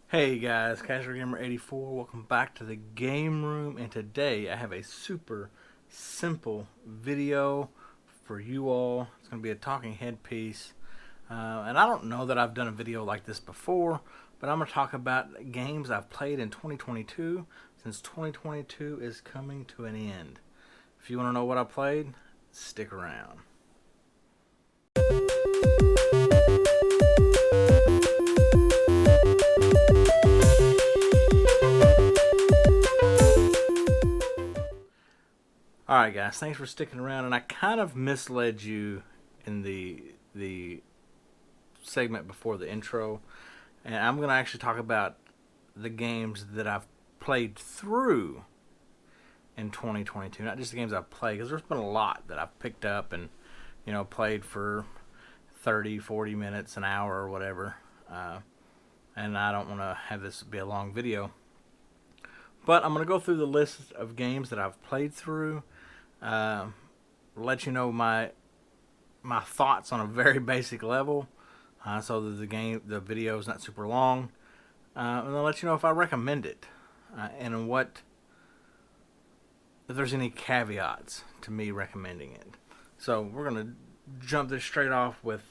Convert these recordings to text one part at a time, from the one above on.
Hey guys, Casual Gamer 84. Welcome back to the game room, and today I have a super simple video for you all. It's going to be a talking head piece, and I don't know that I've done a video like this before, but I'm going to talk about games I've played in 2022 since 2022 is coming to an end. If you want to know what I played, stick around. All right, guys. Thanks for sticking around. And I kind of misled you in the segment before the intro, and I'm going to actually talk about the games that I've played through in 2022, not just the games I've played, because there's been a lot that I've picked up and played for 30, 40 minutes, an hour, or whatever. And I don't want to have this be a long video, but I'm going to go through the list of games that I've played through. Let you know my thoughts on a very basic level, so that the video is not super long, and I'll let you know if I recommend it, and if there's any caveats to me recommending it. So we're gonna jump this straight off with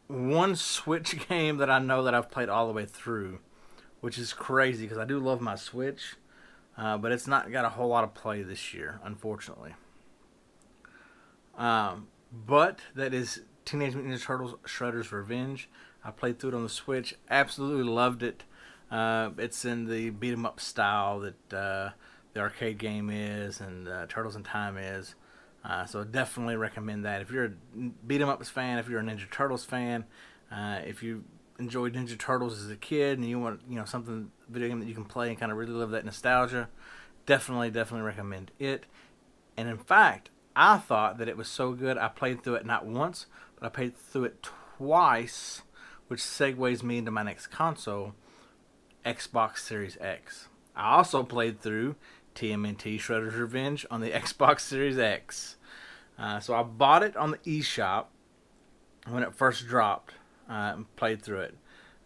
one Switch game that I know that I've played all the way through, which is crazy because I do love my Switch. But it's not got a whole lot of play this year, unfortunately. But that is Teenage Mutant Ninja Turtles: Shredder's Revenge. I played through it on the Switch. Absolutely loved it. It's in the beat 'em up style that the arcade game is, and Turtles in Time is. So definitely recommend that. If you're a beat 'em ups fan, if you're a Ninja Turtles fan, if you enjoyed Ninja Turtles as a kid and you want something video game that you can play and kind of relive that nostalgia, definitely recommend it. And in fact, I thought that it was so good I played through it not once, but I played through it twice, which segues me into my next console, Xbox Series X. I also played through TMNT Shredder's Revenge on the Xbox Series X. So I bought it on the eShop when it first dropped, and played through it.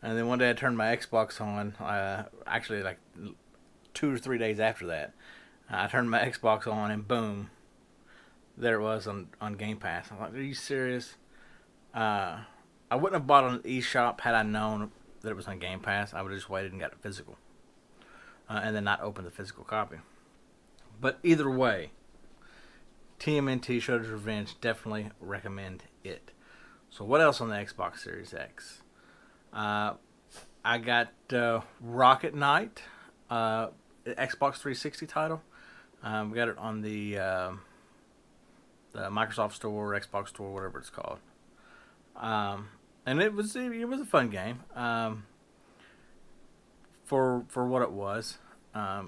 And then one day I turned my Xbox on, actually like 2 or 3 days after that. I turned my Xbox on and boom, there it was on Game Pass. I'm like, are you serious? I wouldn't have bought it on the eShop had I known that it was on Game Pass. I would have just waited and got it physical. And then not open the physical copy. But either way, TMNT Shredder's Revenge, definitely recommend it. So what else on the Xbox Series X? I got Rocket Knight, Xbox 360 title. We got it on the Microsoft Store, Xbox Store, whatever it's called. And it was a fun game. For what it was,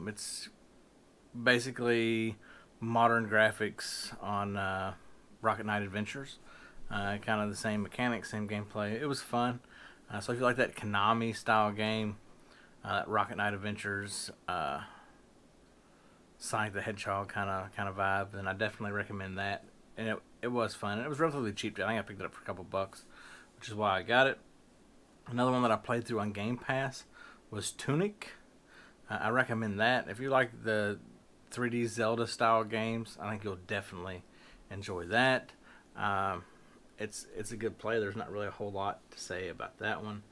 it's basically modern graphics on Rocket Knight Adventures. Kind of the same mechanics, same gameplay. It was fun. So if you like that Konami style game, Rocket Knight Adventures, Sonic the Hedgehog kind of vibe, then I definitely recommend that. And it was fun. And it was relatively cheap. I think I picked it up for a couple bucks, which is why I got it. Another one that I played through on Game Pass was Tunic. I recommend that. If you like the 3D Zelda style games, I think you'll definitely enjoy that. It's a good play. There's not really a whole lot to say about that one.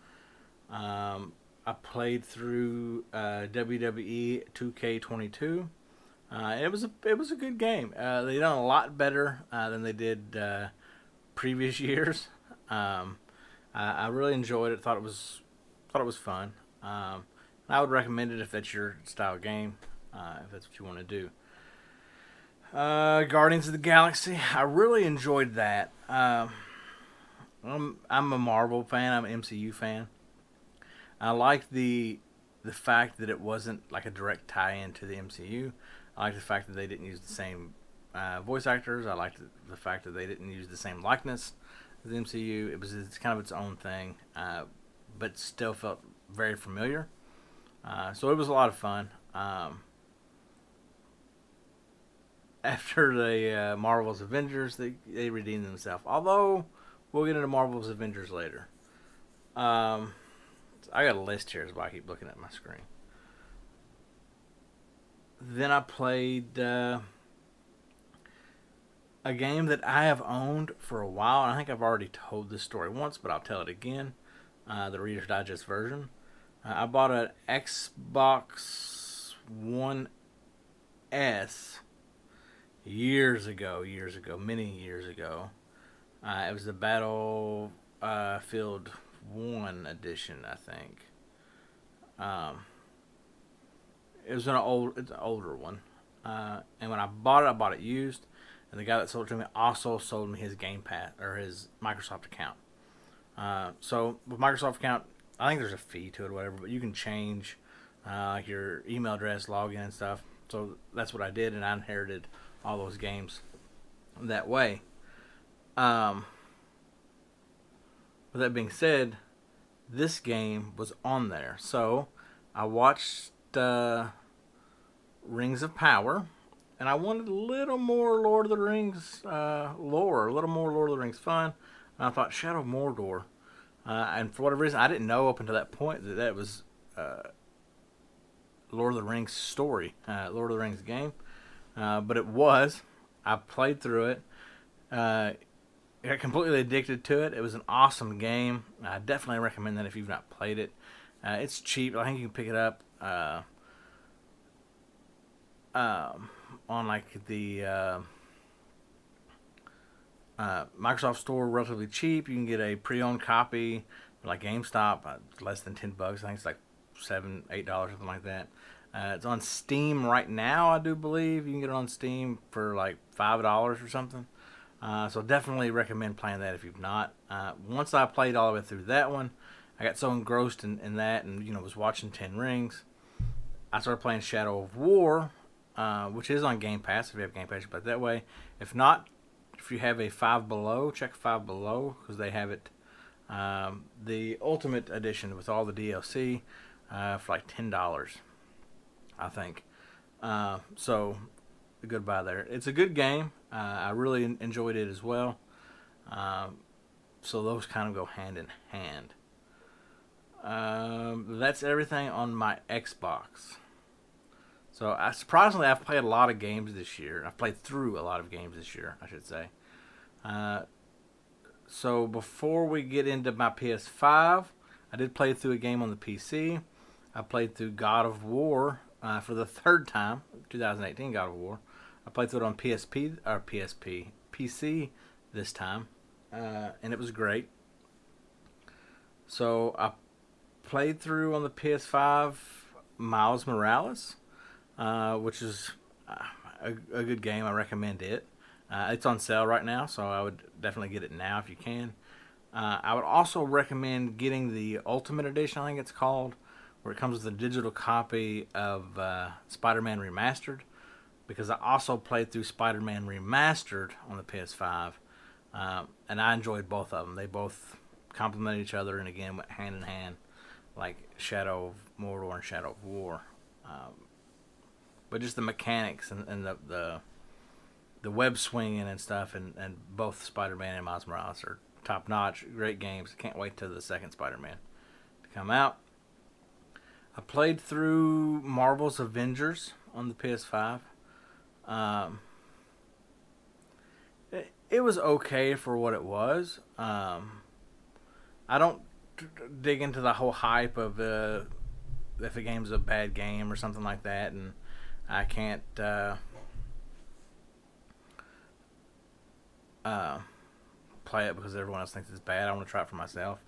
I played through WWE 2K22. It was a good game. They done a lot better than they did previous years. I really enjoyed it. Thought it was fun. I would recommend it if that's your style game. If that's what you want to do. Guardians of the Galaxy. I really enjoyed that. I'm a Marvel fan. I'm an MCU fan. I like the fact that it wasn't like a direct tie-in to the MCU. I like the fact that they didn't use the same voice actors. I like the fact that they didn't use the same likeness as the MCU. It's kind of its own thing, but still felt very familiar. So it was a lot of fun. After the Marvel's Avengers, they redeemed themselves. Although we'll get into Marvel's Avengers later. Um, I got a list here, is why I keep looking at my screen. Then I played a game that I have owned for a while, and I think I've already told this story once, but I'll tell it again. The Reader's Digest version. I bought an Xbox One S years ago, many years ago. It was the Battlefield 1 edition, I think. Um, it's an older one. And when I bought it used, and the guy that sold it to me also sold me his Game Pass or his Microsoft account. So with Microsoft account, I think there's a fee to it or whatever, but you can change your email address, login, and stuff. So that's what I did, and I inherited all those games that way. Um, with that being said, this game was on there, so I watched Rings of Power, and I wanted a little more Lord of the Rings lore, a little more Lord of the Rings fun. And I thought Shadow of Mordor. And for whatever reason, I didn't know up until that point that that was Lord of the Rings story, Lord of the Rings game. But it was. I played through it. Uh, got completely addicted to it. It was an awesome game. I definitely recommend that if you've not played it. It's cheap. I think you can pick it up on like the Microsoft Store, relatively cheap. You can get a pre-owned copy, like GameStop, less than $10. I think it's like $7, $8, something like that. It's on Steam right now, I do believe. You can get it on Steam for like $5 or something. So definitely recommend playing that if you've not. Once I played all the way through that one, I got so engrossed in that, and was watching Ten Rings. I started playing Shadow of War, which is on Game Pass if you have Game Pass. But that way, if not, if you have a Five Below, check Five Below because they have it, the Ultimate Edition with all the DLC for like $10, I think. So goodbye there. It's a good game. I really enjoyed it as well. Um, so those kind of go hand in hand. That's everything on my Xbox. So surprisingly, I've played a lot of games this year. I've played through a lot of games this year, I should say. Uh, so before we get into my PS5, I did play through a game on the PC. I played through God of War for the third time, 2018 God of War. I played through it on PC this time, and it was great. So I played through on the PS5 Miles Morales, which is a good game. I recommend it. It's on sale right now, so I would definitely get it now if you can. I would also recommend getting the Ultimate Edition, I think it's called, where it comes with a digital copy of Spider-Man Remastered, because I also played through Spider-Man Remastered on the PS5, and I enjoyed both of them. They both complement each other, and again went hand in hand, like Shadow of Mordor and Shadow of War. But just the mechanics and the web swinging and stuff, and both Spider-Man and Miles Morales are top notch, great games. Can't wait till the second Spider-Man to come out. I played through Marvel's Avengers on the PS5. Um, it was okay for what it was. I don't dig into the whole hype of if a game's a bad game or something like that, and I can't uh, play it because everyone else thinks it's bad. I want to try it for myself.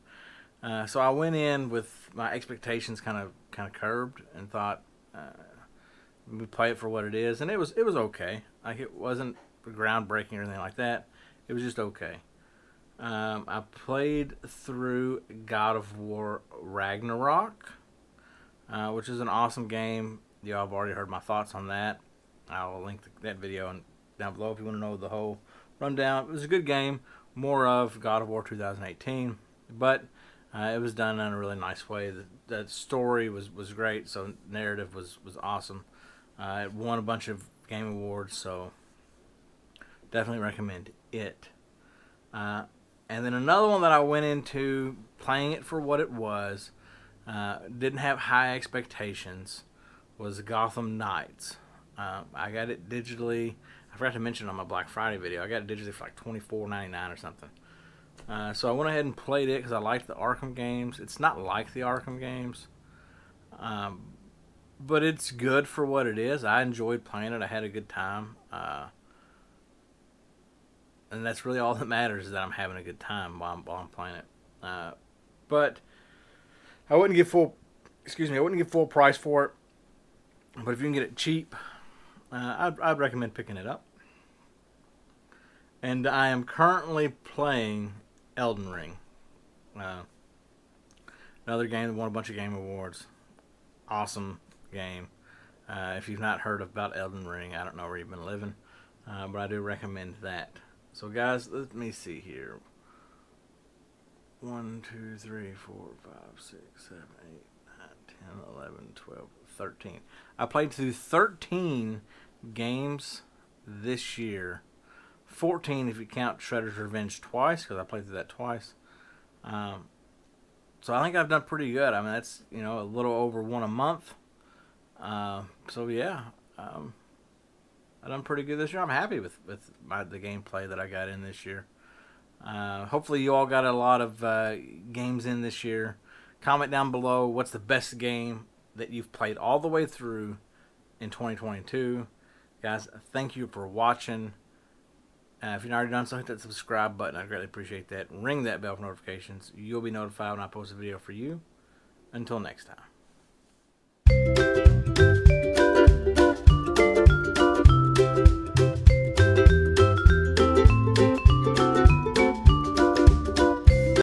So I went in with my expectations kind of curbed and thought we play it for what it is, and it was okay. Like it wasn't groundbreaking or anything like that. It was just okay. I played through God of War Ragnarok, which is an awesome game. Y'all have already heard my thoughts on that. I'll link that video down below if you want to know the whole rundown. It was a good game, more of God of War 2018, but it was done in a really nice way. The story was great, so narrative was awesome. It won a bunch of game awards, so definitely recommend it. Uh, And then another one that I went into playing it for what it was, didn't have high expectations, was Gotham Knights. I got it digitally. I forgot to mention on my Black Friday video. I got it digitally for like $24.99 or something. So I went ahead and played it because I liked the Arkham games. It's not like the Arkham games, but it's good for what it is. I enjoyed playing it. I had a good time. And that's really all that matters, is that I'm having a good time while I'm playing it. But I wouldn't give full, I wouldn't give full price for it. But if you can get it cheap, I'd recommend picking it up. And I am currently playing Elden Ring. Another game that won a bunch of game awards. Awesome game. If you've not heard about Elden Ring, I don't know where you've been living. But I do recommend that. So guys, let me see here. 1, 2, 3, 4, 5, 6, 7, 8, 9, 10, 11, 12, 13. I played through 13 games this year. 14 if you count Shredder's Revenge twice, because I played through that twice. So I think I've done pretty good. I mean, that's, a little over one a month. So yeah, I've done pretty good this year. I'm happy with the gameplay that I got in this year. Hopefully you all got a lot of games in this year. Comment down below what's the best game that you've played all the way through in 2022. Guys, thank you for watching. If you've not already done so, hit that subscribe button. I'd greatly appreciate that. Ring that bell for notifications. You'll be notified when I post a video for you. Until next time.